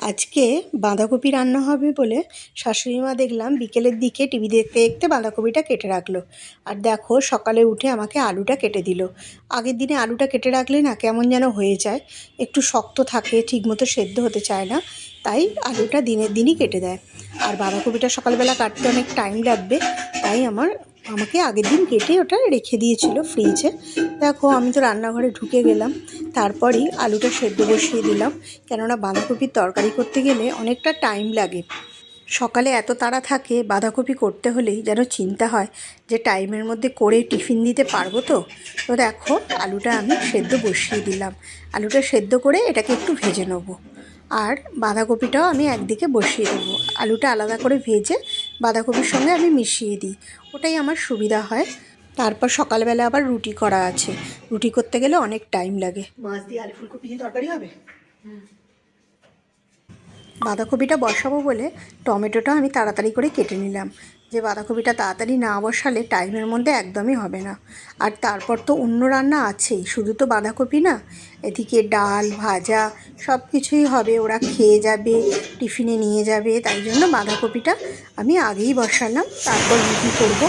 আজকে বাঁধাকপি রান্না হবে বলে শাশুড়ি মা দেখলাম বিকেলের দিকে টিভি দেখতে দেখতে বাঁধাকপিটা কেটে রাখলো। আর দেখো সকালে উঠে আমাকে আলুটা কেটে দিল। আগের দিনে আলুটা কেটে রাখলে না কেমন যেন হয়ে যায়, একটু শক্ত থাকে, ঠিকমতো সেদ্ধ হতে চায় না, তাই আলুটা দিনের দিনই কেটে দেয়। আর বাঁধাকপিটা সকালবেলা কাটতে অনেক টাইম লাগবে, তাই আমাকে আগের দিন কেটে ওটা রেখে দিয়েছিল ফ্রিজে। দেখো আমি তো রান্নাঘরে ঢুকে গেলাম, তারপরেই আলুটা সেদ্ধ বসিয়ে দিলাম, কেননা বাঁধাকপির তরকারি করতে গেলে অনেকটা টাইম লাগে। সকালে এত তাড়া থাকে বাঁধাকপি করতে হলেই যেন চিন্তা হয় যে টাইমের মধ্যে করে টিফিন দিতে পারবো তো। তো দেখো আলুটা আমি সেদ্ধ বসিয়ে দিলাম। আলুটা সেদ্ধ করে এটাকে একটু ভেজে নেবো, আর বাঁধাকপিটাও আমি একদিকে বসিয়ে দেবো। আলুটা আলাদা করে ভেজে বাঁধাকপির সঙ্গে আমি মিশিয়ে দিই, ওটাই আমার সুবিধা হয়। তারপর সকালবেলা আবার রুটি করা আছে, রুটি করতে গেলে অনেক টাইম লাগে। মাছ দিয়ে আলু ফুলকপি দিয়ে তরকারি হবে। বাঁধাকপিটা বসাবো বলে টমেটোটা আমি তাড়াতাড়ি করে কেটে নিলাম, যে বাঁধাকপিটা তাড়াতাড়ি না বসালে টাইমের মধ্যে একদমই হবে না। আর তারপর তো অন্য রান্না আছেই, শুধু তো বাঁধাকপি না, এদিকে ডাল ভাজা সব কিছুই হবে, ওরা খেয়ে যাবে, টিফিনে নিয়ে যাবে, তাই জন্য বাঁধাকপিটা আমি আগেই বসালাম। তারপর রুটি করবো,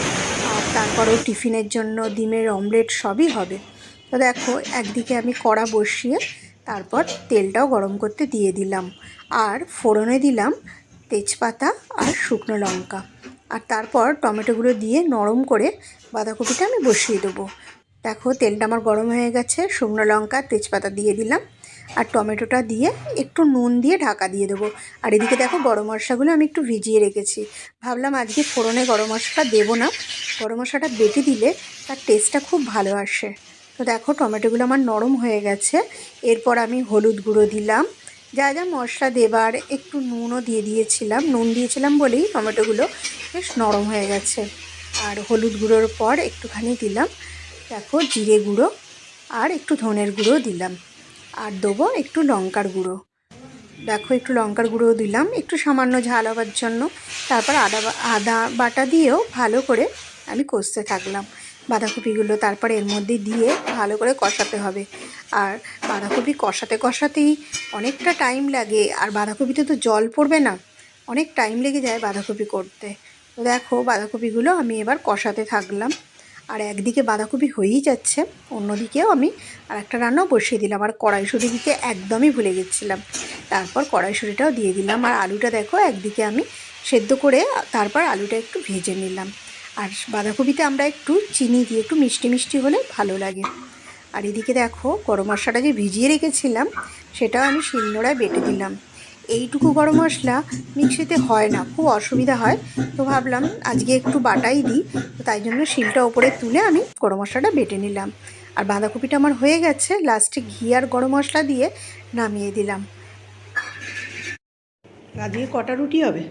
আর তারপরও টিফিনের জন্য ডিমের অমলেট সবই হবে। তো দেখো একদিকে আমি কড়া বসিয়ে তারপর তেলটাও গরম করতে দিয়ে দিলাম, আর ফোড়নে দিলাম তেজপাতা আর শুকনো লঙ্কা, আর তারপর টমেটোগুলো দিয়ে নরম করে বাঁধাকপিটা আমি বসিয়ে দেবো। দেখো তেলটা আমার গরম হয়ে গেছে, শুকনো লঙ্কা তেজপাতা দিয়ে দিলাম, আর টমেটোটা দিয়ে একটু নুন দিয়ে ঢাকা দিয়ে দেবো। আর এদিকে দেখো গরম মশলাগুলো আমি একটু ভিজিয়ে রেখেছি, ভাবলাম আজকে ফোড়নে গরম মশলা দেবো না, গরম মশলাটা বেটে দিলে তার টেস্টটা খুব ভালো আসে। তো দেখো টমেটোগুলো আমার নরম হয়ে গেছে, এরপর আমি হলুদ গুঁড়ো দিলাম, যা যা মশলা দেবার, একটু নুনও দিয়ে দিয়েছিলাম, নুন দিয়েছিলাম বলেই টমেটোগুলো বেশ নরম হয়ে গেছে। আর হলুদ গুঁড়োর পর একটুখানি দিলাম দেখো জিরে গুঁড়ো, আর একটু ধনের গুঁড়ো দিলাম, আর দেবো একটু লঙ্কার গুঁড়ো। দেখো একটু লঙ্কার গুঁড়ো দিলাম একটু সামান্য ঝাল হওয়ার জন্য। তারপর আদা বাটা দিয়েও ভালো করে আমি কষতে থাকলাম বাঁধাকপিগুলো। তারপর এর মধ্যে দিয়ে ভালো করে কষাতে হবে, আর বাঁধাকপি কষাতে কষাতেই অনেকটা টাইম লাগে, আর বাঁধাকপিতে তো জল পড়বে না, অনেক টাইম লেগে যায় বাঁধাকপি করতে। তো দেখো বাঁধাকপিগুলো আমি এবার কষাতে থাকলাম, আর একদিকে বাঁধাকপি হয়েই যাচ্ছে, অন্যদিকেও আমি আর একটা রান্নাও বসিয়ে দিলাম, আর কড়াইশুঁটি দিতে একদমই ভুলে গেছিলাম। তারপর কড়াইশুঁটিটাও দিয়ে দিলাম, আর আলুটা দেখো একদিকে আমি সেদ্ধ করে তারপর আলুটা একটু ভেজে নিলাম। আর বাঁধাকপিতে আমরা একটু চিনি দিই, একটু মিষ্টি মিষ্টি হলে ভালো লাগে। আর এদিকে দেখো গরম মশলাটা যে ভিজিয়ে রেখেছিলাম সেটাও আমি শিলনোড়ায় বেটে দিলাম। এইটুকু গরম মশলা মিক্সিতে হয় না, খুব অসুবিধা হয়, তো ভাবলাম আজকে একটু বাটাই দিই, তো তাই জন্য শিলটা ওপরে তুলে আমি গরম মশলাটা বেটে নিলাম। আর বাঁধাকপিটা আমার হয়ে গেছে, লাস্টে ঘি আর গরম মশলা দিয়ে নামিয়ে দিলাম। আজকে কটা রুটি হবে?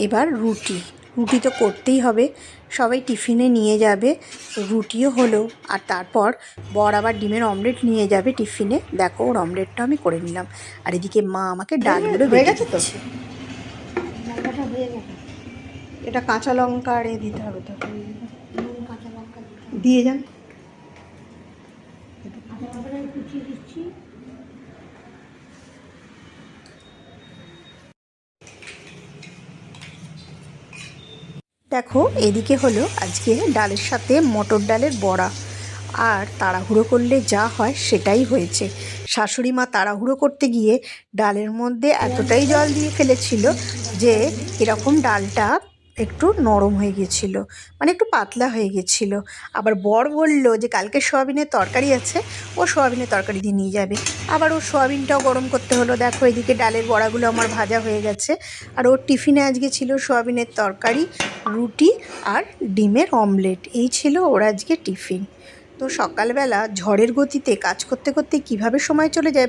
এবার রুটি তো করতেই হবে, সবাই টিফিনে নিয়ে যাবে, রুটিও হলো, আর তারপর বর আবার ডিমের অমলেট নিয়ে যাবে টিফিনে। দেখো ওর অমলেটটা আমি করে নিলাম, আর এদিকে মা আমাকে ডালগুলো হয়ে গেছে তো, এটা কাঁচা লঙ্কা আর দিতে হবে, তো দিয়ে যান। দেখো এদিকে হলো আজকে ডালের সাথে মটর ডালের বড়া, আর তাড়াহুড়ো করলে যা হয় সেটাই হয়েছে। শাশুড়ি মা তাড়াহুড়ো করতে গিয়ে ডালের মধ্যে এতটাই জল দিয়ে ফেলেছিল যে এরকম ডালটা একটু নরম হয়ে গেছিল, মানে একটু পাতলা হয়ে গেছিল। আবার বর বলল যে কালকে সোয়াবিনের তরকারি আছে, ও সোয়াবিনের তরকারি দিয়ে নিয়ে যাবে, আবার ওর সোয়াবিনটাও গরম করতে হলো। দেখো এদিকে ডালের বড়াগুলো আমার ভাজা হয়ে গেছে, আর ওর টিফিনে আজকে ছিল সোয়াবিনের তরকারি, রুটি আর ডিমের অমলেট, এই ছিল ওর আজকে টিফিন। তো সকালবেলা ঝড়ের গতিতে কাজ করতে করতে কিভাবে সময় চলে যায়